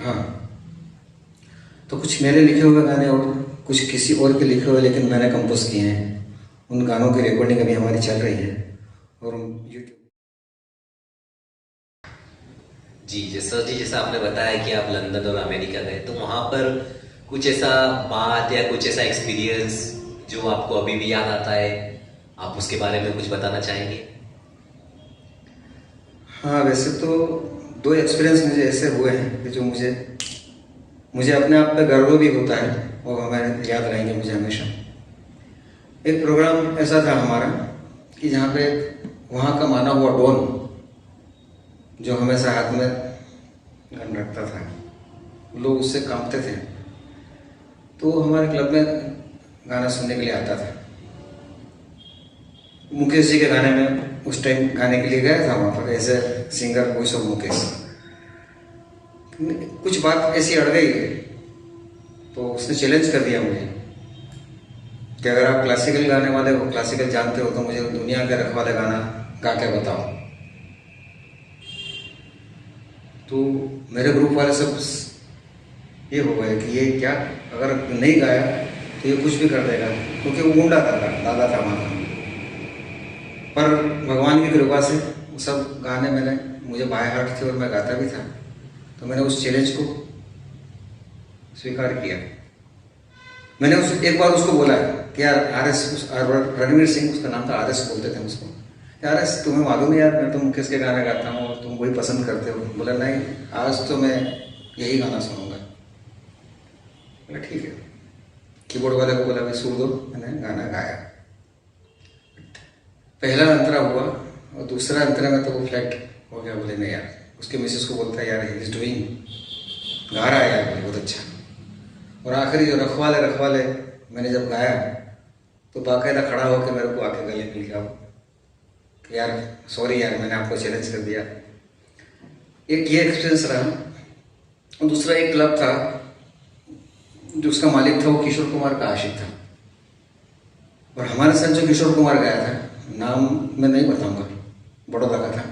हाँ, तो कुछ मेरे लिखे हुए गाने और कुछ किसी और के लिखे हुए लेकिन मैंने कंपोज किए हैं। उन गानों की रिकॉर्डिंग अभी हमारी चल रही है और यूट्यूब। जैसा आपने बताया कि आप लंदन और अमेरिका गए, तो वहाँ पर कुछ ऐसा बात या कुछ ऐसा एक्सपीरियंस जो आपको अभी भी याद आता है, आप उसके बारे में कुछ बताना चाहेंगे? हाँ, वैसे तो दो एक्सपीरियंस मुझे ऐसे हुए हैं कि जो मुझे मुझे अपने आप पे गर्व भी होता है और हमें याद रहेंगे मुझे हमेशा। एक प्रोग्राम ऐसा था हमारा कि जहाँ पे वहाँ का माना हुआ डॉन जो हमेशा हाथ में गन रखता था, लोग उससे कांपते थे, तो वो हमारे क्लब में गाना सुनने के लिए आता था। मुकेश जी के गाने में उस टाइम गाने के लिए गया था वहाँ पर as a singer voice of Mukesh. कुछ बात ऐसी अड़ गई तो उसने चैलेंज कर दिया मुझे कि अगर आप क्लासिकल गाने वाले हो, क्लासिकल जानते हो, तो मुझे दुनिया के रखवाले गाना गा के बताओ। तो मेरे ग्रुप वाले सब ये हो गए कि ये क्या, अगर नहीं गाया तो ये कुछ भी कर देगा, क्योंकि वो गुंडा था, दादा था वहाँ का। पर भगवान की कृपा से वो सब गाने मुझे बाय हार्ट थे और मैं गाता भी था, तो मैंने उस चैलेंज को स्वीकार किया। मैंने एक बार उसको बोला कि यार रणवीर सिंह उसका नाम था, RS बोलते थे उसको, यार तुम्हें मालूम है यार मैं तो मुकेश के गाने गाता हूँ और तुम वही पसंद करते हो। बोला नहीं, आज तो मैं यही गाना सुनूंगा। बोला ठीक है। कीबोर्ड वाले को बोला भाई सुर दो, मैंने गाना गाया। पहला अंतरा हुआ और दूसरा अंतरा में तो वो फ्लैट हो गया। बोले नहीं यार, उसके मिसेस को बोलता है यार ही इज डूइंग, गा रहा है यार बहुत अच्छा। और आखिरी जो रखवाले मैंने जब गाया तो बाकायदा खड़ा होकर मेरे को आके गले मिल गया कि यार सॉरी यार, मैंने आपको चैलेंज कर दिया। एक ये एक्सपीरियंस रहा। और दूसरा एक क्लब था जो उसका मालिक था वो किशोर कुमार का आशिक था, और हमारे साथ जो किशोर कुमार गया था, नाम मैं नहीं बताऊंगा, बड़ौदा का था,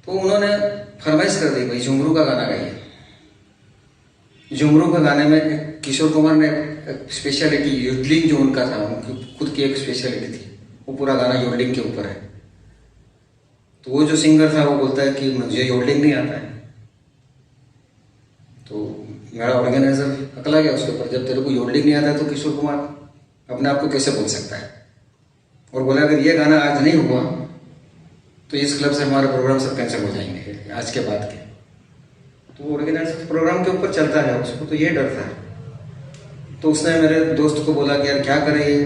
तो उन्होंने फरमाइश कर दी भाई झुमरू का गाना गाइए। झुमरू का गाने में किशोर कुमार ने स्पेशलिटी योडलिंग जो उनका था, उनकी खुद की एक स्पेशलिटी थी, वो पूरा गाना योडलिंग के ऊपर है। तो वो जो सिंगर था वो बोलता है कि मुझे योडलिंग नहीं आता है। तो मेरा ऑर्गेनाइजर अकला गया उसके ऊपर, जब तेरे को योडलिंग नहीं आता है तो किशोर कुमार अपने आप को कैसे बोल सकता है। और बोला अगर ये गाना आज नहीं हुआ तो इस क्लब से हमारे प्रोग्राम सब कैंसिल हो जाएंगे आज के बाद के। तो ऑर्गेनाइजर प्रोग्राम के ऊपर चलता है, उसको तो ये डर था। तो उसने मेरे दोस्त को बोला कि यार क्या करें, ये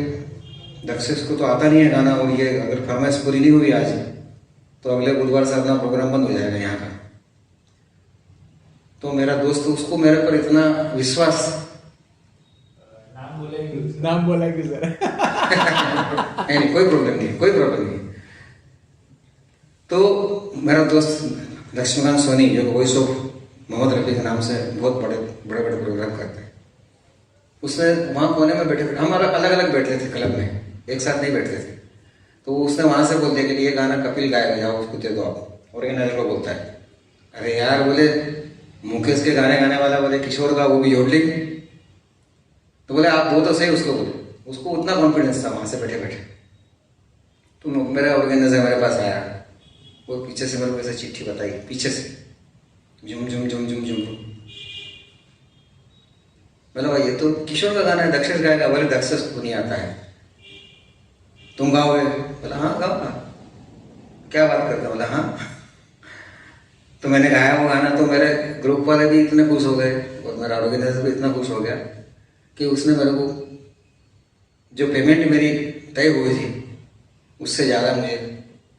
दक्षिश को तो आता नहीं है गाना, और ये अगर फरमाइश पूरी नहीं हुई आज तो अगले बुधवार से अपना प्रोग्राम बंद हो जाएगा यहाँ का। तो मेरा दोस्त, उसको मेरे पर इतना विश्वास, नाम बोला कि सर नहीं कोई प्रॉब्लम नहीं। तो मेरा दोस्त लक्ष्मीकांत सोनी जो वॉइस ऑफ मोहम्मद रफी के नाम से बहुत बड़े प्रोग्राम करते हैं, उसने वहाँ कोने में बैठे, हम अलग अलग बैठते थे क्लब में, एक साथ नहीं बैठते थे। तो उसने वहाँ से बोल दिया कि ये गाना कपिल गाएगा, जाओ उसको दे दो आप। ऑर्गेनाइजर को बोलता है अरे यार, बोले मुकेश के गाने गाने वाला, बोले किशोर का, वो भी योडलिंग। तो बोले आप वो तो सही उसको बोले, उसको उतना कॉन्फिडेंस था वहाँ से बैठे बैठे। तो मेरा ऑर्गेनाइजर मेरे पास आया, वो पीछे से मेरे को ऐसे चिट्ठी बताई, पीछे से झुम झुम झुम झुम झुम। बोला भाई ये तो किशोर का गाना है, दक्षिश गाएगा। बोले दक्षिश को नहीं आता है, तुम गाओगे? बोला हाँ गाओ। क्या बात करते? बोला हाँ। तो मैंने गाया वो गाना, तो मेरे ग्रुप वाले भी इतने खुश हो गए और मेरा ऑर्गेनाइजर भी इतना खुश हो गया कि उसने मेरे को जो पेमेंट मेरी तय हुई थी उससे ज़्यादा मुझे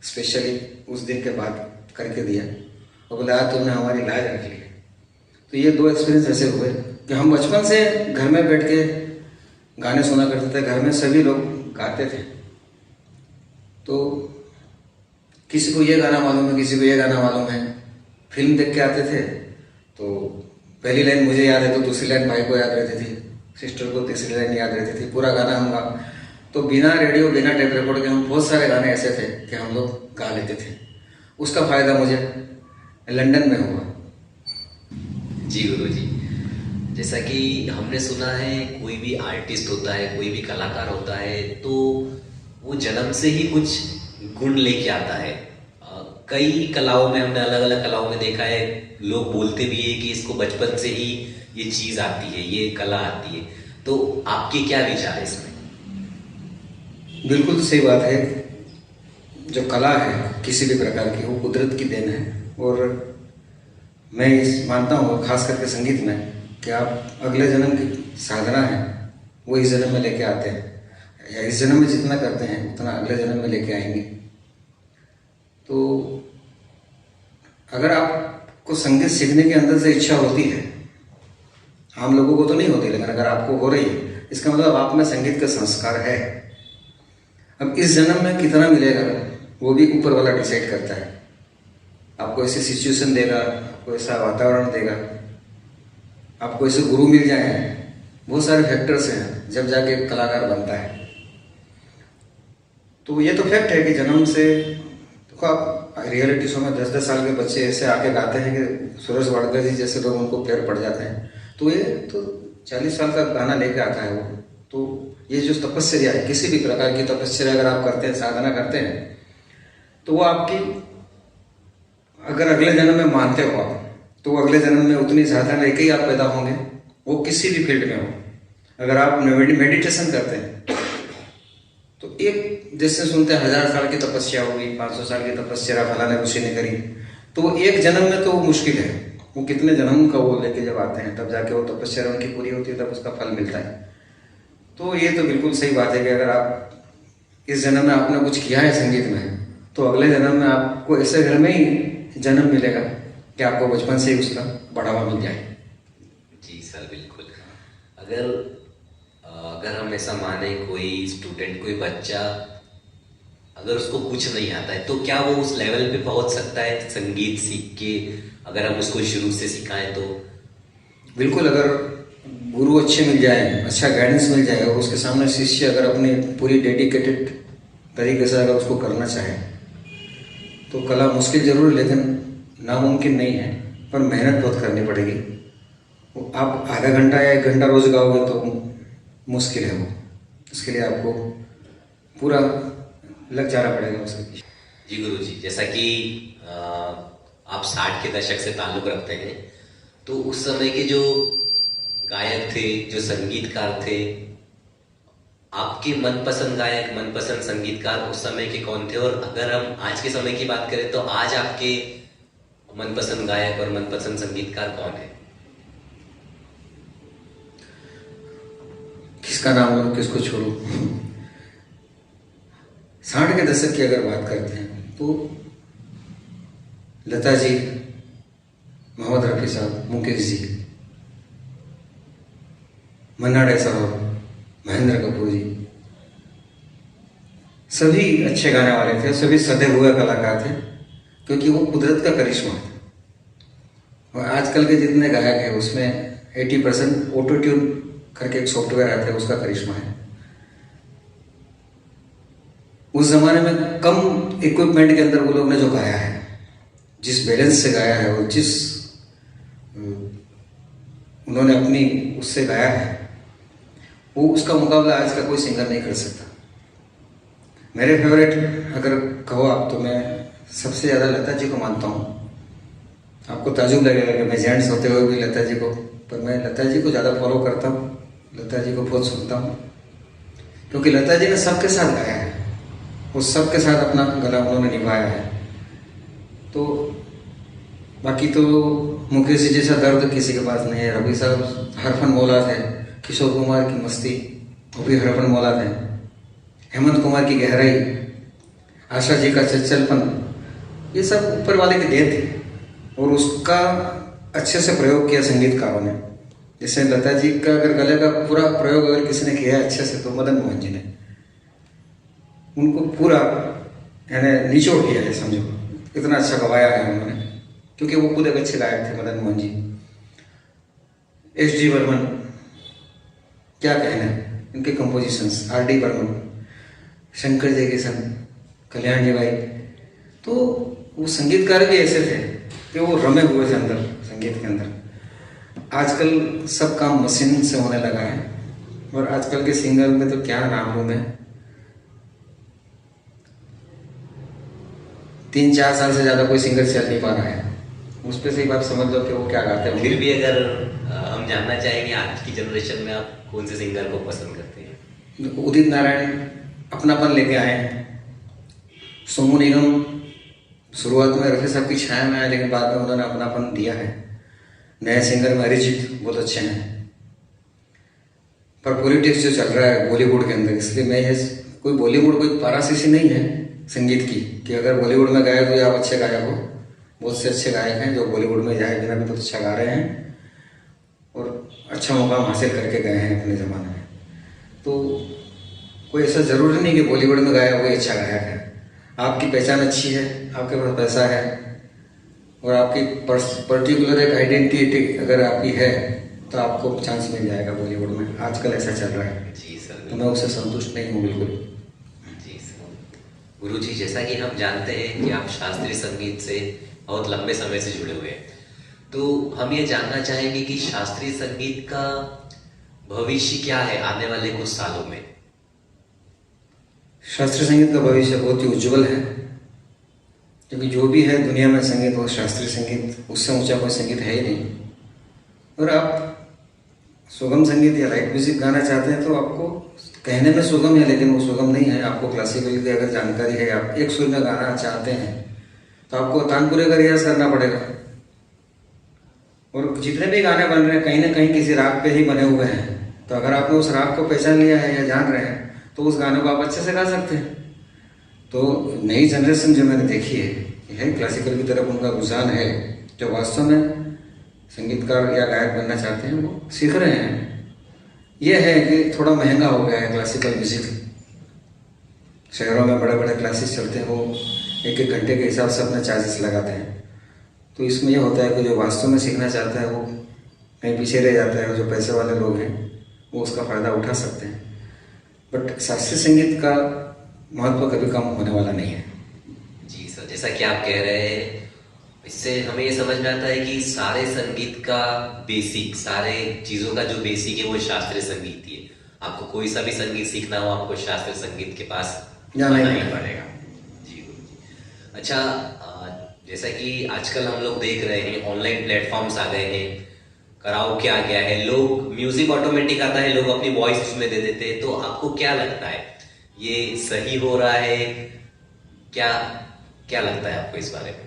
स्पेशली उस दिन के बाद करके दिया, और बोला आज तुमने हमारी लाज रख ली। तो ये दो एक्सपीरियंस ऐसे हुए कि हम बचपन से घर में बैठ के गाने सुना करते थे, घर में सभी लोग गाते थे। तो किसी को ये गाना मालूम है, किसी को ये गाना मालूम है। फिल्म देख के आते थे तो पहली लाइन मुझे याद है तो दूसरी लाइन भाई को याद रहती थी, सिस्टर को तीसरी लाइन याद रहती थी, पूरा गाना हम गा। तो बिना रेडियो बिना टेप रिकॉर्ड के हम बहुत सारे गाने ऐसे थे कि हम लोग गा लेते थे। उसका फ़ायदा मुझे लंदन में हुआ। जी गुरु जी, जैसा कि हमने सुना है कोई भी आर्टिस्ट होता है, कोई भी कलाकार होता है, तो वो जन्म से ही कुछ गुण लेके आता है। कई कलाओं में हमने अलग अलग कलाओं में देखा है, लोग बोलते भी है कि इसको बचपन से ही ये चीज आती है, ये कला आती है। तो आपके क्या विचार है इसमें? बिल्कुल सही बात है। जो कला है किसी भी प्रकार की, वो कुदरत की देन है। और मैं इस मानता हूँ खास करके संगीत में कि आप अगले जन्म की साधना है वो इस जन्म में लेके आते हैं, या इस जन्म में जितना करते हैं उतना अगले जन्म में लेके आएंगे। तो अगर आपको संगीत सीखने के अंदर से इच्छा होती है, आम लोगों को तो नहीं होती, लेकिन अगर आपको हो रही है, इसका मतलब आप में संगीत का संस्कार है। अब इस जन्म में कितना मिलेगा वो भी ऊपर वाला डिसाइड करता है। आपको ऐसी सिचुएशन देगा, आपको ऐसा वातावरण देगा, आपको ऐसे गुरु मिल जाए, बहुत सारे फैक्टर्स हैं जब जाके कलाकार बनता है। तो ये तो फैक्ट है कि जन्म से देखो, आप रियलिटी शो में 10-10 साल के बच्चे ऐसे आके गाते हैं कि सूरज वाडकर जी जैसे लोग उनको पैर पड़ जाते हैं। तो ये तो 40 साल का गाना लेके आता है वो। तो ये जो तपस्या है, किसी भी प्रकार की तपस्या अगर आप करते हैं, साधना करते हैं, तो वो आपकी, अगर अगले जन्म में मानते हो आप, तो अगले जन्म में उतनी ज़्यादा लेके ही आप पैदा होंगे, वो किसी भी फील्ड में हो। अगर आप मेडिटेशन करते हैं तो एक, जैसे सुनते हैं 1000 साल की तपस्या हुई, 500 साल की तपस्या फलाने ऋषि ने करी, तो वो एक जन्म में तो मुश्किल है। वो कितने जन्म का वो लेके जब आते हैं तब जाके वो तपस्या उनकी पूरी होती है, तब उसका फल मिलता है। तो ये तो बिल्कुल सही बात है कि अगर आप इस जन्म में आपने कुछ किया है संगीत में, तो अगले जन्म में आपको ऐसे घर में ही जन्म मिलेगा कि आपको बचपन से ही उसका बढ़ावा मिल जाए। जी सर, बिल्कुल। अगर हम ऐसा माने, कोई स्टूडेंट, कोई बच्चा अगर उसको कुछ नहीं आता है, तो क्या वो उस लेवल पे पहुंच सकता है संगीत सीख के, अगर हम उसको शुरू से सिखाएं तो? बिल्कुल, अगर गुरु अच्छे मिल जाए, अच्छा गाइडेंस मिल जाए, और उसके सामने शिष्य अगर अपनी पूरी डेडिकेटेड तरीके से अगर उसको करना चाहे, तो कला मुश्किल जरूर है लेकिन नामुमकिन नहीं है। पर मेहनत बहुत करनी पड़ेगी। वो आप आधा घंटा या 1 घंटा रोज गाओगे तो मुश्किल है वो, उसके लिए आपको पूरा लग जाना पड़ेगा उसके। जी गुरु जी, जैसा कि आप 60 के दशक से ताल्लुक रखते हैं, तो उस समय के जो गायक थे, जो संगीतकार थे, आपके मनपसंद गायक, मनपसंद संगीतकार उस समय के कौन थे? और अगर हम आज के समय की बात करें तो आज आपके मनपसंद गायक और मनपसंद संगीतकार कौन है? किसका नाम लूं, किसको छोड़ूं? 60 के दशक की अगर बात करते हैं तो लता जी, मोहम्मद रफ़ी साहब, मुकेश जी, मन्ना डे साहब, महेंद्र कपूर जी, सभी अच्छे गाने वाले थे, सभी सधे हुए कलाकार थे, क्योंकि वो कुदरत का करिश्मा था। और आजकल के जितने गायक हैं उसमें 80% ऑटो ट्यून करके एक सॉफ्टवेयर आता है, उसका करिश्मा है। उस जमाने में कम इक्विपमेंट के अंदर वो लोग ने जो गाया है, जिस बैलेंस से गाया है और जिस उन्होंने अपनी उससे गाया है, वो उसका मुकाबला आज का कोई सिंगर नहीं कर सकता। मेरे फेवरेट अगर कहो आप, तो मैं सबसे ज़्यादा लता जी को मानता हूँ। आपको ताजुब लगेगा कि मैं जेंट्स होते हुए भी लता जी को, पर मैं लता जी को ज़्यादा फॉलो करता हूँ, लता जी को बहुत सुनता हूँ, क्योंकि लता जी ने सबके साथ गाया है, वो सबके साथ अपना गला उन्होंने निभाया है। तो बाकी तो मुकेश जी जैसा दर्द किसी के पास नहीं है। रवि साहब हरफन मौला थे, किशोर कुमार की मस्ती वो भी हरफन मौला थे, हेमंत कुमार की गहराई, आशा जी का चंचलपन, ये सब ऊपर वाले की देन थी और उसका अच्छे से प्रयोग किया संगीतकारों ने। जैसे लता जी का अगर गले का पूरा प्रयोग अगर किसी ने किया है अच्छे से, तो मदन मोहन जी ने उनको पूरा यानी निचोड़ दिया है, समझो इतना अच्छा गवाया है उन्होंने, क्योंकि वो खुद एक अच्छे गायक थे मदन मोहन जी। एस डी बर्मन, क्या कहना इनके compositions, R D Burman, Shankar Jaikishan, Kalyan ji भाई, तो वो संगीतकार भी ऐसे थे कि वो रमे हुए थे अंदर, संगीत के अंदर। आजकल सब काम मशीन से होने लगा है और आजकल के सिंगर में तो क्या नाम लूं मैं, 3-4 साल से ज़्यादा कोई सिंगर चल नहीं पा रहा है। उस पर से ही बात समझ लो कि वो क्या गाते हैं। फिर भी अगर हम जानना चाहेंगे आज की जनरेशन में आप कौन से सिंगर को पसंद करते हैं? उदित नारायण अपनापन लेके आए हैं। सोनू निगम शुरुआत में रफी साहब की छाया में आए, लेकिन बाद में उन्होंने अपनापन दिया है। नए सिंगर में अरिजीत बहुत अच्छे हैं, पर पॉलिटिक्स जो चल रहा है बॉलीवुड के अंदर, इसलिए मैं ये कोई बॉलीवुड कोई पारासीसी नहीं है संगीत की कि अगर बॉलीवुड में गाए तो आप अच्छे गायक हो। बहुत से अच्छे गायक हैं जो बॉलीवुड में जाए बिना भी बहुत अच्छा गा रहे हैं और अच्छा मुकाम हासिल करके गए हैं अपने ज़माने में। तो कोई ऐसा ज़रूरी नहीं कि बॉलीवुड में गाया कोई अच्छा गायक है। आपकी पहचान अच्छी है, आपके पास पैसा है और आपकी पर्टिकुलर एक आइडेंटिटी अगर आपकी है तो आपको चांस मिल जाएगा बॉलीवुड में। आजकल ऐसा चल रहा है। जी सर। तो मैं उससे संतुष्ट नहीं हूँ बिल्कुल। जी सर। गुरुजी, जैसा कि हम जानते हैं कि आप शास्त्रीय संगीत से बहुत लंबे समय से जुड़े हुए हैं, तो हम ये जानना चाहेंगे कि शास्त्रीय संगीत का भविष्य क्या है आने वाले कुछ सालों में? शास्त्रीय संगीत का भविष्य बहुत ही उज्जवल है, क्योंकि जो भी है दुनिया में संगीत वो शास्त्रीय संगीत, उससे ऊंचा कोई संगीत है ही नहीं। और आप सुगम संगीत या लाइट म्यूजिक गाना चाहते हैं तो आपको कहने में सुगम है, लेकिन वो सुगम नहीं है। आपको क्लासिकल की अगर जानकारी है, आप एक सुर में गाना चाहते हैं तो आपको तानपुरे का रियाज करना पड़ेगा। और जितने भी गाने बन रहे हैं कहीं ना कहीं किसी राग पे ही बने हुए हैं, तो अगर आपने उस राग को पहचान लिया है या जान रहे हैं तो उस गाने को आप अच्छे से गा सकते हैं। तो नई जनरेशन जो मैंने देखी है क्लासिकल की तरफ उनका रुझान है, जो वास्तव में संगीतकार या गायक बनना चाहते हैं वो सीख रहे हैं। ये है कि थोड़ा महंगा हो गया है क्लासिकल म्यूजिक। शहरों में बड़े बड़े क्लासेस चलते हैं, वो 1-1 घंटे के हिसाब से अपने चार्जेस लगाते हैं। तो इसमें यह होता है कि जो वास्तव में सीखना चाहता है वो कहीं पीछे रह जाता है, और जो पैसे वाले लोग हैं वो उसका फ़ायदा उठा सकते हैं। बट शास्त्रीय संगीत का महत्व कभी कम होने वाला नहीं है। जी सर, जैसा कि आप कह रहे हैं, इससे हमें ये समझ में आता है कि सारे संगीत का बेसिक, सारे चीज़ों का जो बेसिक है वो शास्त्रीय संगीत ही है। आपको कोई सा भी संगीत सीखना हो आपको शास्त्रीय संगीत के पास जाना ही ही पड़ेगा। जी गुरुजी। अच्छा, जैसा कि आजकल हम लोग देख रहे हैं ऑनलाइन प्लेटफॉर्म्स आ गए हैं, कराओके आ गया है, लोग म्यूजिक ऑटोमेटिक आता है, लोग अपनी वॉइस उसमें दे देते हैं। तो आपको क्या लगता है ये सही हो रहा है? क्या क्या लगता है आपको इस बारे में?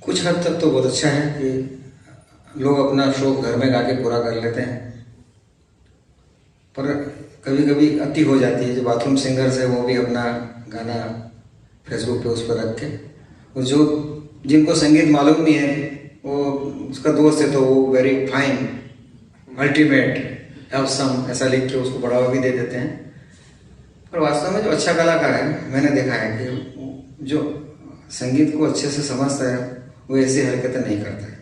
कुछ हद तक तो बहुत अच्छा है कि लोग अपना शौक घर में गा के पूरा कर लेते हैं, पर कभी कभी अति हो जाती है। जो बाथरूम सिंगर्स है वो भी अपना गाना फेसबुक पे उस पर रख के, और जो जिनको संगीत मालूम नहीं है वो उसका दोस्त है तो वो वेरी फाइन, अल्टीमेट, ऑसम ऐसा लिख के उसको बढ़ावा भी दे देते हैं। पर वास्तव में जो अच्छा कलाकार है, मैंने देखा है कि जो संगीत को अच्छे से समझता है वो ऐसी हरकतें नहीं करता है।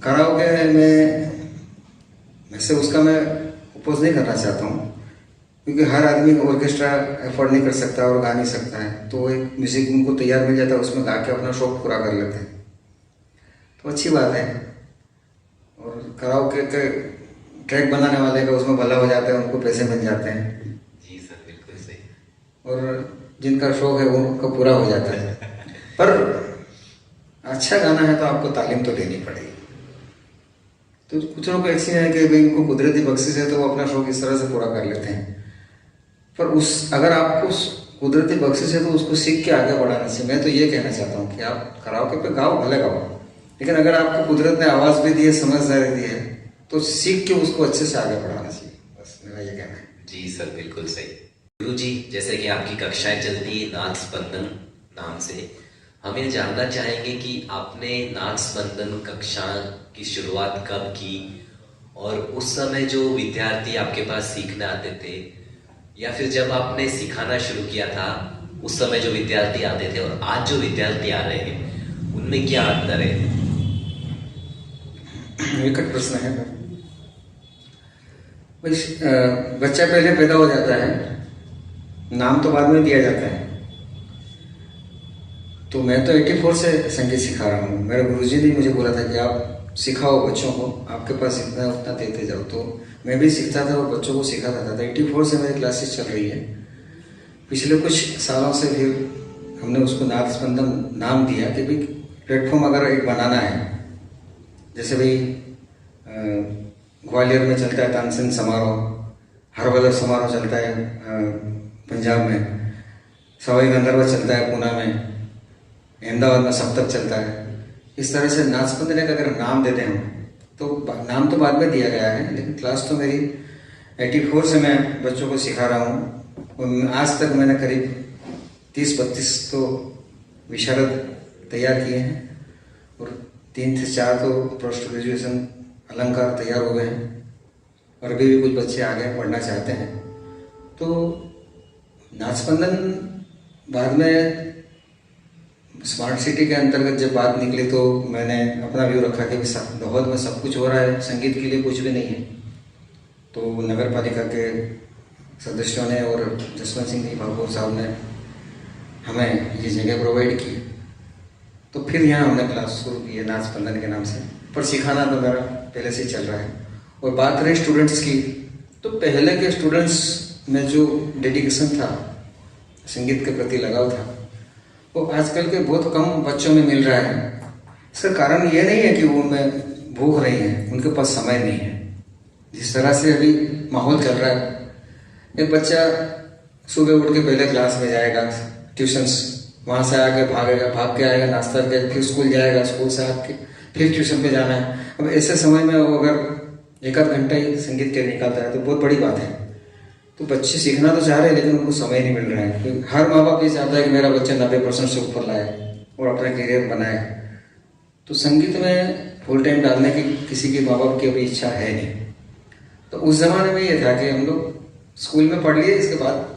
कराओके में वैसे उसका मैं अपोज नहीं करना चाहता हूँ, क्योंकि हर आदमी ऑर्केस्ट्रा एफोर्ड नहीं कर सकता और गा नहीं सकता है। तो एक म्यूजिक उनको तैयार मिल जाता है, उसमें गा के अपना शौक पूरा कर लेते हैं, तो अच्छी बात है। और कराओके के ट्रैक बनाने वाले का उसमें भला हो जाता है, उनको पैसे मिल जाते हैं। जी सर, बिल्कुल सही। और जिनका शौक है वो उनका पूरा हो जाता है। पर अच्छा गाना है तो आपको तालीम तो देनी पड़ेगी। तो कुछ लोग ऐसे हैं कि भाई इनको कुदरती बख्शिश है तो वो अपना शौक इस तरह से पूरा कर लेते हैं। पर अगर आपको कुदरती बख्शिश है तो उसको सीख के आगे बढ़ाना चाहिए। मैं तो ये कहना चाहता हूँ कि आप कराओके पे गाओ, भले गाओ, लेकिन अगर आपको कुदरत ने आवाज़ भी दी है, समझदारी दी है, तो सीख के उसको अच्छे से आगे बढ़ाना चाहिए। बस मेरा ये कहना है। जी सर, बिल्कुल सही। गुरुजी, जैसे कि आपकी कक्षाएं चलती है नाद स्पंदन नाम से, हम ये जानना चाहेंगे कि आपने नाद स्पंदन कक्षा की शुरुआत कब की, और उस समय जो विद्यार्थी आपके पास सीखने आते थे, या फिर जब आपने सिखाना शुरू किया था उस समय जो विद्यार्थी आते थे और आज जो विद्यार्थी आ रहे हैं, उनमें क्या अंतर है? विकट प्रश्न है। बच्चा पहले पैदा हो जाता है, नाम तो बाद में दिया जाता है। तो मैं तो 84 से संगीत सिखा रहा हूँ। मेरे गुरुजी ने मुझे बोला था कि आप सिखाओ बच्चों को, आपके पास इतना उतना देते जाओ। तो मैं भी सीखता था और बच्चों को सिखाता था। तो 84 से मेरी क्लासेस चल रही है। पिछले कुछ सालों से फिर हमने उसको नाद स्पंदन नाम दिया कि भाई प्लेटफॉर्म अगर एक बनाना है, जैसे भाई ग्वालियर में चलता है तानसेन समारोह, हरवदर समारोह चलता है पंजाब में, सवाई गंधर्व चलता है पूना में, अहमदाबाद में सप्तक चलता है। इस तरह से नाद स्पंदन का अगर नाम देते हैं तो नाम तो बाद में दिया गया है, लेकिन क्लास तो मेरी 84 से मैं बच्चों को सिखा रहा हूँ। और आज तक मैंने करीब 30-32 तो विशारद तैयार किए हैं और 3 से 4 तो पोस्ट ग्रेजुएशन अलंकार तैयार हो गए हैं और अभी भी कुछ बच्चे आगे पढ़ना चाहते हैं। तो नाद स्पंदन बाद में स्मार्ट सिटी के अंतर्गत जब बात निकली तो मैंने अपना व्यू रखा कि दाहोद में सब कुछ हो रहा है, संगीत के लिए कुछ भी नहीं है। तो नगर पालिका के सदस्यों ने और जसवंत सिंह जी भागवत साहब ने हमें ये जगह प्रोवाइड की। तो फिर यहाँ हमने क्लास शुरू की है नाद स्पंदन के नाम से, पर सिखाना तो मेरा पहले से ही चल रहा है। और बात रही स्टूडेंट्स की, तो पहले के स्टूडेंट्स में जो डेडिकेशन था, संगीत के प्रति लगाव था, वो आजकल के बहुत कम बच्चों में मिल रहा है। इसका कारण ये नहीं है कि वो उनमें भूख नहीं है, उनके पास समय नहीं है। जिस तरह से अभी माहौल चल रहा है, एक बच्चा सुबह उठ के पहले क्लास में जाएगा, ट्यूशन्स, वहाँ से आके भाग के आएगा, नाश्ता करके फिर स्कूल जाएगा, स्कूल से आके फिर ट्यूशन पे जाना है। अब ऐसे समय में वो अगर 1 आध घंटा ही संगीत के निकालता है तो बहुत बड़ी बात है। तो बच्चे सीखना तो चाह रहे हैं लेकिन उनको समय नहीं मिल रहा है। क्योंकि हर माँ बाप ये चाहता है कि मेरा बच्चा 90% से ऊपर लाए और अपना करियर बनाए। तो संगीत में फुल टाइम डालने की किसी के माँ बाप की अभी इच्छा है नहीं। तो उस ज़माने में ये था कि हम लोग स्कूल में पढ़ लिए, इसके बाद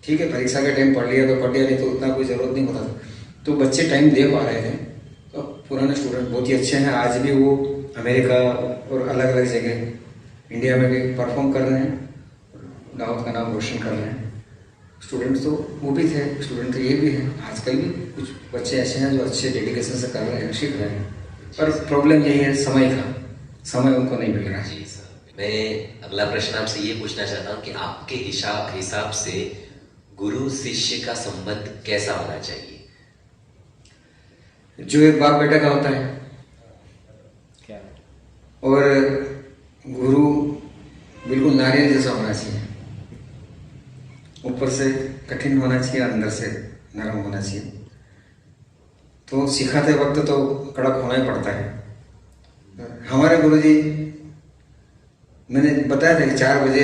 ठीक है परीक्षा के टाइम पढ़ लिया तो पढ़ लिया, नहीं तो उतना कोई ज़रूरत नहीं होता था। तो बच्चे टाइम दे पा रहे थे। तो पुराने स्टूडेंट बहुत ही अच्छे हैं, आज भी वो अमेरिका और अलग अलग जगह इंडिया में भी परफॉर्म कर रहे हैं, दाऊद का नाम रोशन कर रहे हैं। स्टूडेंट्स तो वो भी थे, स्टूडेंट तो ये भी हैं, आजकल भी कुछ बच्चे ऐसे हैं जो अच्छे डेडिकेशन से कर रहे हैं, सीख रहे हैं। पर प्रॉब्लम यही है समय का, समय उनको नहीं मिल रहा है। जी सर, मैं अगला प्रश्न आपसे ये पूछना चाहता हूँ कि आपके हिसाब से गुरु शिष्य का संबंध कैसा होना चाहिए? जो एक बाप बेटा का होता है, क्या? और गुरु बिल्कुल नारियल जैसा होना चाहिए। ऊपर से कठिन होना चाहिए, अंदर से नरम होना चाहिए। तो सिखाते वक्त तो कड़क होना ही पड़ता है। हमारे गुरुजी, मैंने बताया था कि 4 बजे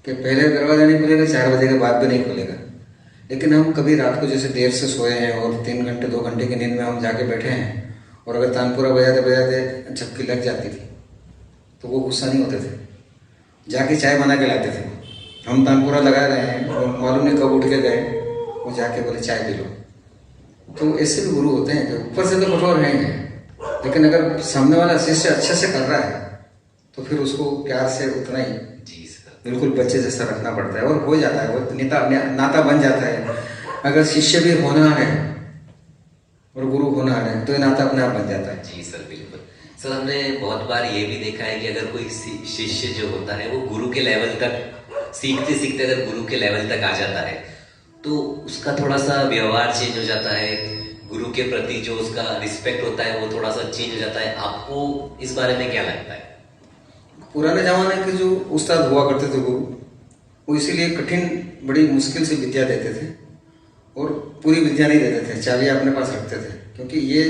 के पहले दरवाजा नहीं खुलेगा, 4 बजे के बाद भी नहीं खुलेगा। लेकिन हम कभी रात को जैसे देर से सोए हैं और 3 घंटे 2 घंटे की नींद में हम जाके बैठे हैं और अगर तानपुरा बजाते बजाते झपकी लग जाती थी तो वो गुस्सा नहीं होते थे, जाके चाय बना के लाते थे। हम तानपुरा लगा रहे हैं और मालूम नहीं कब उठ के गए, वो जाके बोले चाय पी लो। तो ऐसे भी गुरु होते हैं जो ऊपर से तो कठोर हैं, लेकिन अगर सामने वाला शिष्य अच्छे से कर रहा है तो फिर उसको प्यार से उतना ही बिल्कुल बच्चे जैसा रखना पड़ता है और हो जाता है, वो नाता बन जाता है। अगर शिष्य भी होना है और गुरु होना है तो ये नाता अपने आप बन जाता है। जी सर, बिल्कुल सर। हमने बहुत बार ये भी देखा है कि अगर कोई शिष्य जो होता है वो गुरु के लेवल तक सीखते सीखते अगर गुरु के लेवल तक आ जाता है तो उसका थोड़ा सा व्यवहार चेंज हो जाता है, गुरु के प्रति जो उसका रिस्पेक्ट होता है वो थोड़ा सा चेंज हो जाता है। आपको इस बारे में क्या लगता है? पुराने जमाने के जो उस्ताद हुआ करते थे गुरु, वो इसीलिए कठिन बड़ी मुश्किल से विद्या देते थे और पूरी विद्या नहीं देते थे, चाबी अपने पास रखते थे। क्योंकि ये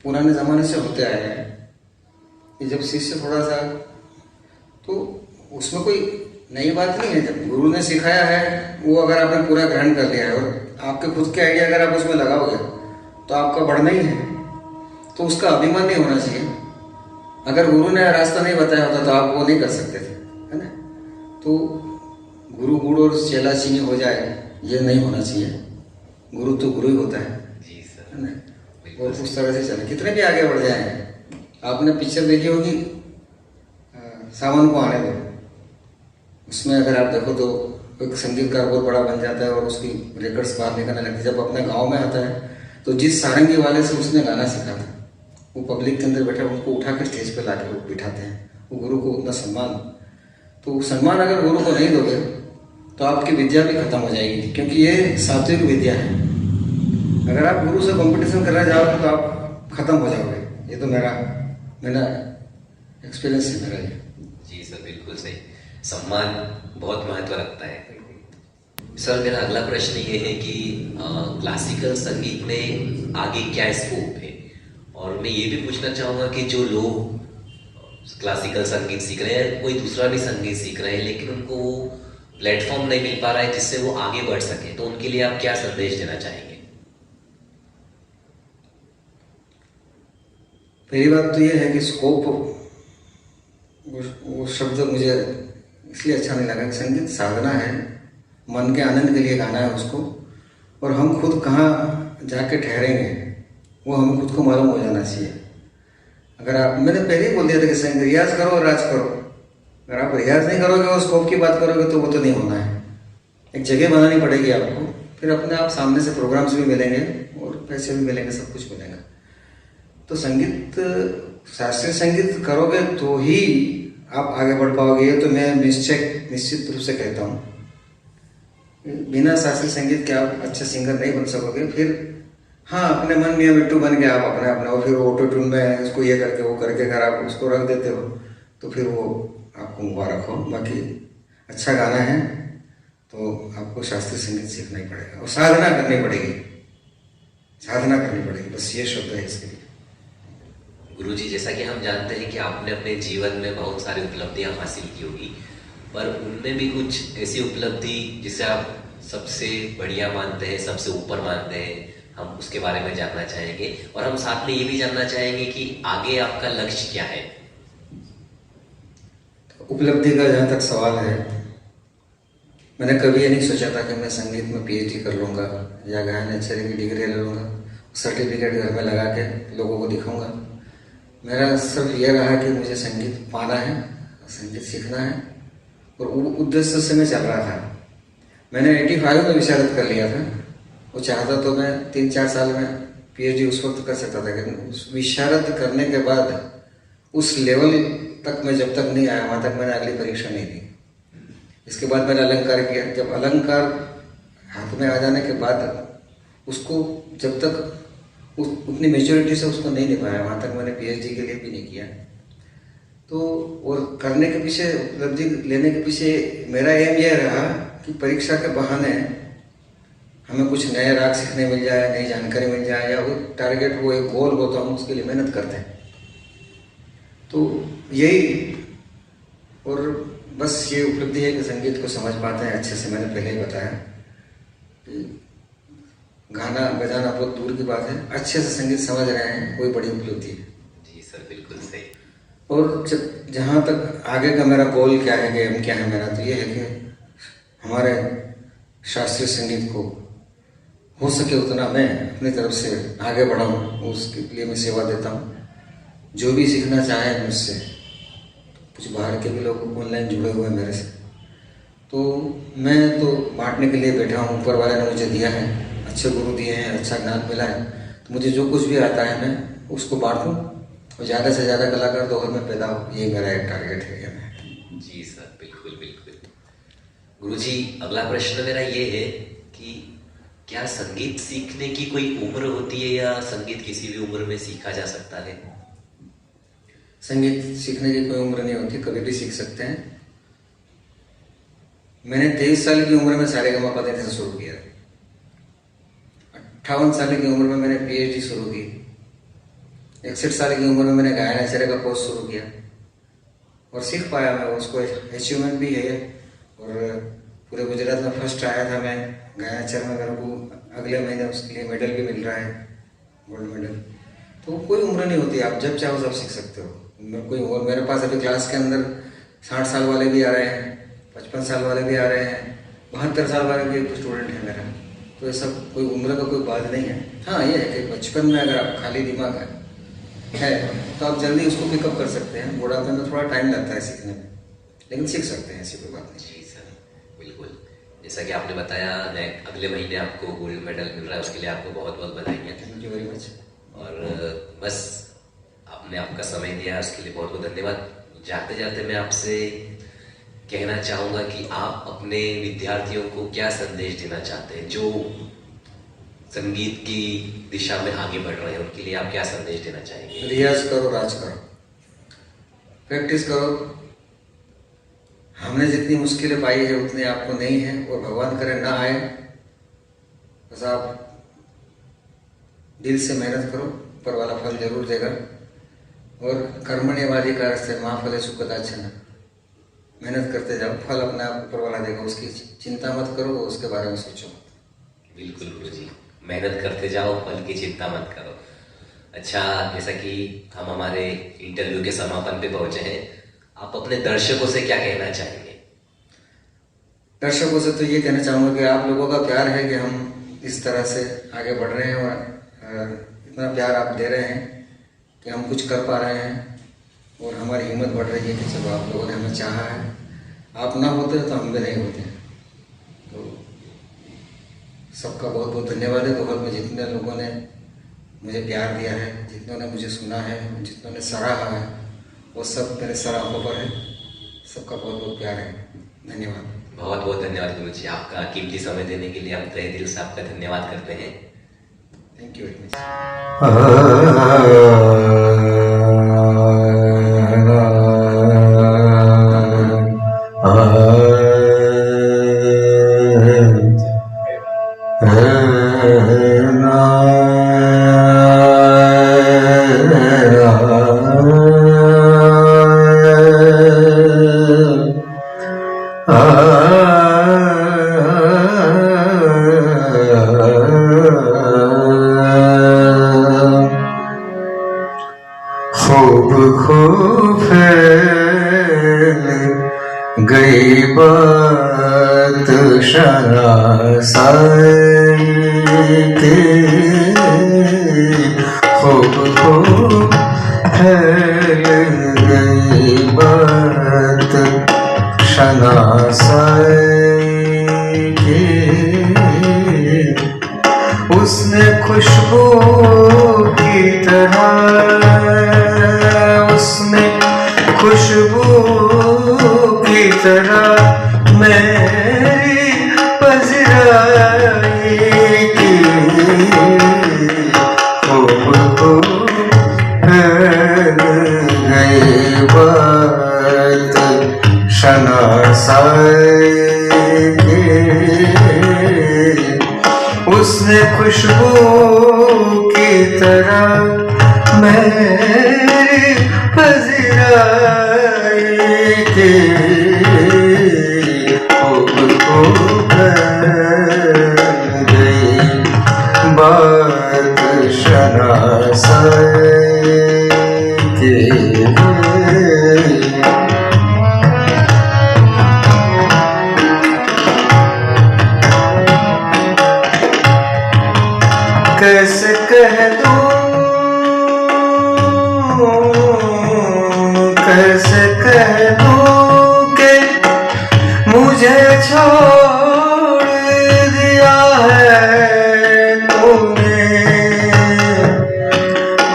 पुराने ज़माने से होते आया है कि जब शिष्य थोड़ा सा, तो उसमें कोई नई बात नहीं है। जब गुरु ने सिखाया है वो अगर आपने पूरा ग्रहण कर लिया है और आपके खुद के आइडिया अगर आप उसमें लगाओगे तो आपका बढ़ना ही है, तो उसका अभिमान नहीं होना चाहिए। अगर गुरु ने रास्ता नहीं बताया होता तो आप वो नहीं कर सकते थे, है ना। तो गुरु गुड़ और चेला चीनी हो जाए ये नहीं होना चाहिए। गुरु तो गुरु ही होता है, है ना। और उस तरह से चले, कितने भी आगे बढ़ जाए। आपने पिक्चर देखी होगी सावन को आने दो, उसमें अगर आप देखो तो एक संगीतकार बहुत बड़ा बन जाता है और उसकी रिकॉर्ड्स बाहर निकलने लगती है। जब अपने गांव में आता है तो जिस सारंगी वाले से उसने गाना सीखा था, वो पब्लिक के अंदर बैठा, उनको उठा कर स्टेज पे ला के बिठाते हैं। वो गुरु को उतना सम्मान, तो सम्मान अगर गुरु को नहीं दोगे तो आपकी विद्या भी खत्म हो जाएगी, क्योंकि ये सात्विक विद्या है। अगर आप गुरु से कंपटीशन करने जाओगे तो आप खत्म हो जाओगे। ये तो मेरा एक्सपीरियंस है मेरा ये। जी सर, बिल्कुल सही। सम्मान बहुत महत्व रखता है। सर, मेरा अगला प्रश्न ये है कि क्लासिकल संगीत में आगे क्या स्कोप है, और मैं ये भी पूछना चाहूँगा कि जो लोग क्लासिकल संगीत सीख रहे हैं, कोई दूसरा भी संगीत सीख रहे हैं, लेकिन उनको वो प्लेटफॉर्म नहीं मिल पा रहा है जिससे वो आगे बढ़ सके, तो उनके लिए आप क्या संदेश देना चाहेंगे? पहली बात तो ये है कि स्कोप, वो शब्द मुझे इसलिए अच्छा नहीं लगा कि संगीत साधना है, मन के आनंद के लिए गाना है उसको, और हम खुद कहाँ जाके ठहरेंगे वो हमें खुद को मालूम हो जाना चाहिए। अगर आप, मैंने पहले ही बोल दिया था कि संगीत रियाज करो और राज करो। अगर आप रियाज नहीं करोगे और स्कोप की बात करोगे तो वो तो नहीं होना है। एक जगह बनानी पड़ेगी आपको, फिर अपने आप सामने से प्रोग्राम्स भी मिलेंगे और पैसे भी मिलेंगे, सब कुछ मिलेगा। तो संगीत, शास्त्रीय संगीत करोगे तो ही आप आगे बढ़ पाओगे, ये तो मैं निश्चित रूप से कहता हूँ। बिना शास्त्रीय संगीत के आप अच्छे सिंगर नहीं बन सकोगे। फिर हाँ, अपने मन में मिट्टू बन के आप अपने और फिर ऑटो ट्यून में उसको ये करके वो करके अगर आप उसको रख देते हो तो फिर वो आपको मुबारक हो। बाकी अच्छा गाना है तो आपको शास्त्रीय संगीत सीखना ही पड़ेगा और साधना करनी पड़ेगी, साधना करनी पड़ेगी, बस ये शब्द है इसके लिए। गुरुजी, जैसा कि हम जानते हैं कि आपने अपने जीवन में बहुत सारी उपलब्धियां हासिल की होगी, पर उनमें भी कुछ ऐसी उपलब्धि जिसे आप सबसे बढ़िया मानते हैं, सबसे ऊपर मानते हैं, हम उसके बारे में जानना चाहेंगे। और हम साथ में ये भी जानना चाहेंगे कि आगे आपका लक्ष्य क्या है। उपलब्धि का जहाँ तक सवाल है, मैंने कभी ये नहीं सोचा था कि मैं संगीत में पीएचडी कर लूँगा या गायन आचार्य की डिग्री ले लूँगा, सर्टिफिकेट घर में लगा के लोगों को दिखाऊंगा। मेरा सिर्फ ये रहा कि मुझे संगीत पाना है, संगीत सीखना है, और उद्देश्य से मैं चल रहा था। मैंने 85 में विशारद कर लिया था। वो चाहता तो मैं 3-4 साल में पीएचडी उस वक्त कर सकता था, लेकिन उस विशारद करने के बाद उस लेवल तक मैं जब तक नहीं आया, वहाँ तक मैंने अगली परीक्षा नहीं दी। इसके बाद मैंने अलंकार किया। जब अलंकार हाथ में आ जाने के बाद उसको जब तक उतनी मेच्योरिटी से उसको नहीं निभाया, वहाँ तक मैंने पीएचडी के लिए भी नहीं किया। तो और करने के पीछे, उपलब्धि लेने के पीछे मेरा एम यह रहा कि परीक्षा के बहाने हमें कुछ नए राग सीखने मिल जाए, नई जानकारी मिल जाए, या वो टारगेट, वो एक गोल होता है, उसके लिए मेहनत करते हैं। तो यही, और बस ये उपलब्धि है कि संगीत को समझ पाते हैं अच्छे से। मैंने पहले ही बताया कि गाना बजाना बहुत दूर की बात है, अच्छे से संगीत समझ रहे हैं, कोई बड़ी उपलब्धि है। जी सर, बिल्कुल सही। और जहाँ तक आगे का मेरा गोल क्या है, गेम क्या है मेरा, तो ये है कि हमारे शास्त्रीय संगीत को हो सके उतना मैं अपनी तरफ से आगे बढ़ाऊँ, उसके लिए मैं सेवा देता हूँ। जो भी सीखना चाहे मुझसे, कुछ बाहर के भी लोग ऑनलाइन जुड़े हुए हैं मेरे से, तो मैं तो बांटने के लिए बैठा हूँ। ऊपर वाले ने मुझे दिया है, अच्छे गुरु दिए हैं, अच्छा ज्ञान मिला है, तो मुझे जो कुछ भी आता है मैं उसको बांटूँ और ज़्यादा से ज़्यादा कलाकार दौर में पैदा हो, यही मेरा एक टारगेट है। जी सर, बिल्कुल बिल्कुल। गुरुजी, अगला प्रश्न मेरा ये है कि क्या संगीत सीखने की कोई उम्र होती है, या संगीत किसी भी उम्र में सीखा जा सकता है? संगीत सीखने की कोई उम्र नहीं होती, कभी भी सीख सकते हैं। मैंने 23 साल की उम्र में सारेगामा पा से शुरू किया। 58 साल की उम्र में मैंने पीएचडी शुरू की। 61 साल की उम्र में मैंने गायन आचार्य का कोर्स शुरू किया और सीख पाया मैं। उसको अचीवमेंट भी है, और पूरे गुजरात में फर्स्ट आया था मैं गायन आचार्य में। मेरे को अगले महीने उसके लिए मेडल भी मिल रहा है, गोल्ड मेडल। तो कोई उम्र नहीं होती, आप जब चाहो तब सीख सकते हो। कोई, और मेरे पास अभी क्लास के अंदर 60 साल वाले भी आ रहे हैं, 55 साल वाले भी आ रहे हैं, 72 साल वाले भी एक स्टूडेंट है मेरा। तो ये सब कोई उम्र का कोई बात नहीं है। हाँ, ये है कि बचपन में अगर आप खाली दिमाग है तो आप जल्दी उसको पिकअप कर सकते हैं। बुढ़ापे में थोड़ा टाइम लगता है सीखने में, लेकिन सीख सकते हैं, ऐसी कोई बात नहीं। जी सर, बिल्कुल। जैसा कि आपने बताया अगले महीने आपको गोल्ड मेडल मिल रहा है, उसके लिए आपको बहुत बहुत बधाइयाँ। Thank you very much. और बस आपने आपका समय दिया, उसके लिए बहुत बहुत धन्यवाद। जाते जाते मैं आपसे कहना चाहूँगा कि आप अपने विद्यार्थियों को क्या संदेश देना चाहते हैं जो संगीत की दिशा में आगे बढ़ रहे हैं, उनके लिए आप क्या संदेश देना चाहेंगे? रियाज करो, राज करो, प्रैक्टिस करो। हमने जितनी मुश्किलें पाई है उतनी आपको नहीं है, और भगवान करे ना आए। बस आप दिल से मेहनत करो, ऊपर वाला फल जरूर देगा। और कर्मण्येवाधिकारस्ते मा फलेषु कदाचन, मेहनत करते जाओ, फल अपने आप ऊपर वाला देगा, उसकी चिंता मत करो, उसके बारे में सोचो मत। बिल्कुल गुरुजी, मेहनत करते जाओ, फल की चिंता मत करो। अच्छा, जैसा कि हम हमारे इंटरव्यू के समापन पे पहुंचे हैं, आप अपने दर्शकों से क्या कहना चाहेंगे? दर्शकों से तो ये कहना चाहूँगा कि आप लोगों का प्यार है कि हम इस तरह से आगे बढ़ रहे हैं, और इतना प्यार आप दे रहे हैं कि हम कुछ कर पा रहे हैं, और हमारी हिम्मत बढ़ रही है कि चलो आप लोगों ने हमें चाहा है। आप ना होते तो हम भी नहीं होते। तो सबका बहुत बहुत धन्यवाद है। दोहल में जितने लोगों ने मुझे प्यार दिया है, जितनों ने मुझे सुना है, जितनों ने सराहा है, वो सब मेरे सराहों पर है। सबका बहुत बहुत प्यार है। धन्यवाद। बहुत बहुत धन्यवाद गुरु जी, आपका कीमती समय देने के लिए हम तहे दिल से आपका धन्यवाद करते हैं। Thank you very much. खूब खूब फैल गई बात शनासाई की, खूब खूब फैल गई बात शनासाई की। उसने खुशबू की तरह, उसने खुशबू की तरह मेरी पजराई की। खूब खूब फैल गई बात शनासाई की। उसने खुशबू की तरह मेरी पजराई की। खूब खूब फैल गई बात शनासाई की। कैसे कह दूं, कैसे कह दूं कि मुझे छोड़ दिया है तूने।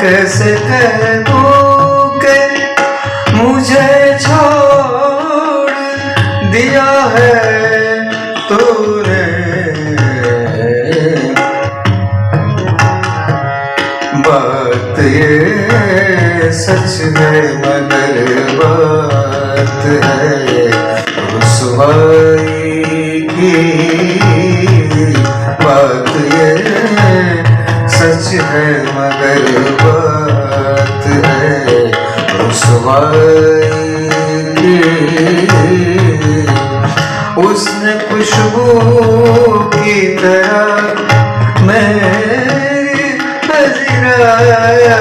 कैसे कह दूं कि मुझे छोड़ दिया है तूने। बात ये सच है मगर बात है रुसवाई की। बात ये सच है मगर बात है रुसवाई की। उसने खुशबू की तरह मेरी पजराई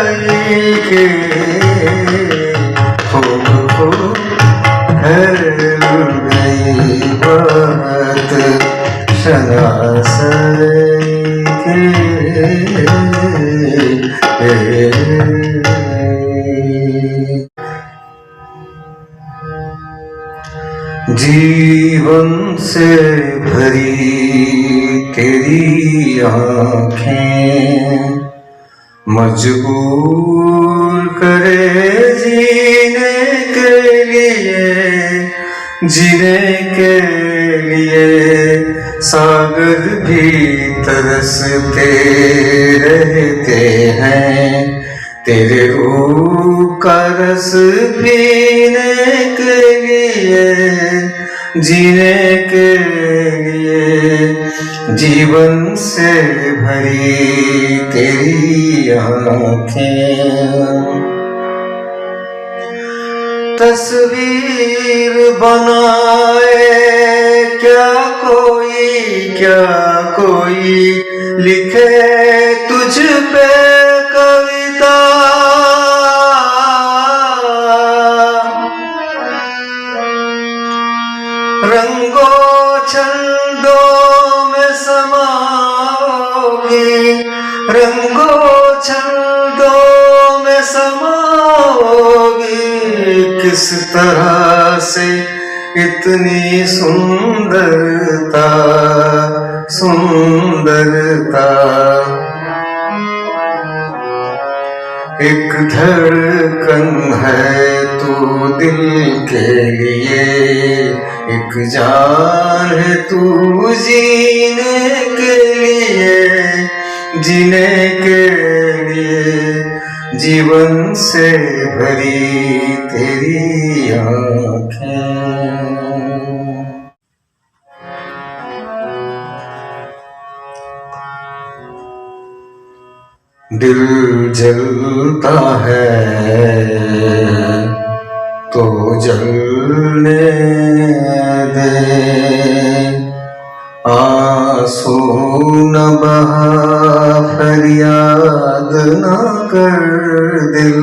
की। खूब खूब फैल गई बात शनासाई की। जीवन से भरी तेरी आँखें मजबूर करे जीने के लिए सागर भी तरसते रहते हैं तेरे रूप का रस पीने के लिए जीने के लिए जीवन से भरी तेरी आँखें तस्वीर बनाए क्या कोई लिखे तुझ पे कविता रंगों छंदों में समाओगी किस तरह से इतनी सुंदरता एक धड़कन है तू दिल के लिए एक जान है तू जीने के लिए जीवन से भरी तेरी आँखें दिल जलता है तो जलने दे आंसू न बहा फरियाद न कर दिल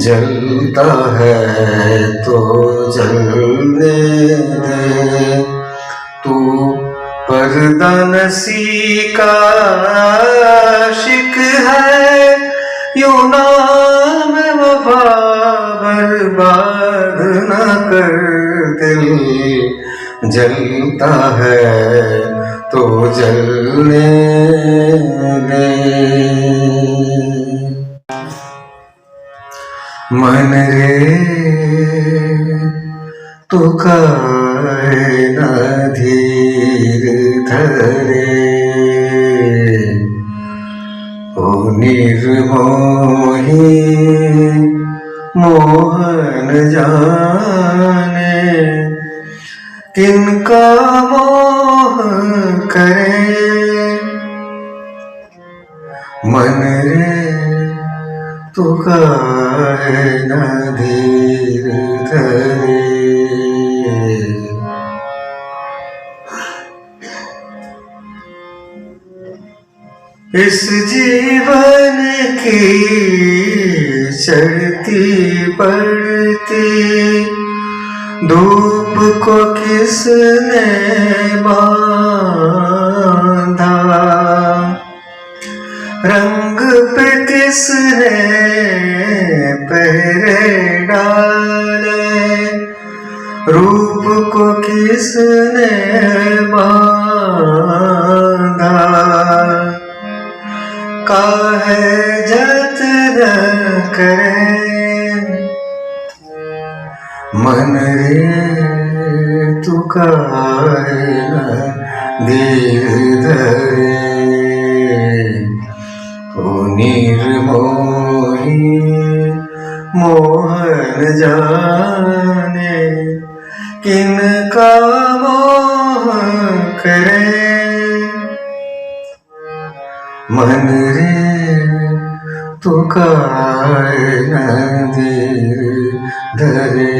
जलता है तो जलने दे तू पर्दा नसी का आशिक है यूं नाम वफा बर्बाद न कर दिल जलता है तो जलने दे मन रे तू काहे न धीर धरे ओ निर्मोही मोहन जाने किनका मोह करे मन रे तू काहे न धीर धरे इस जीवन की चढ़ती पड़ती धूप को किसने बांधा रंग पे किसने पहरे डाले रूप को किसने बांधा काहे जतन करे मन रे तू काहे न धीर धरे तू निर्मोही मोहन जाने किनका मोह करे मन रे तू काहे न धीर धरे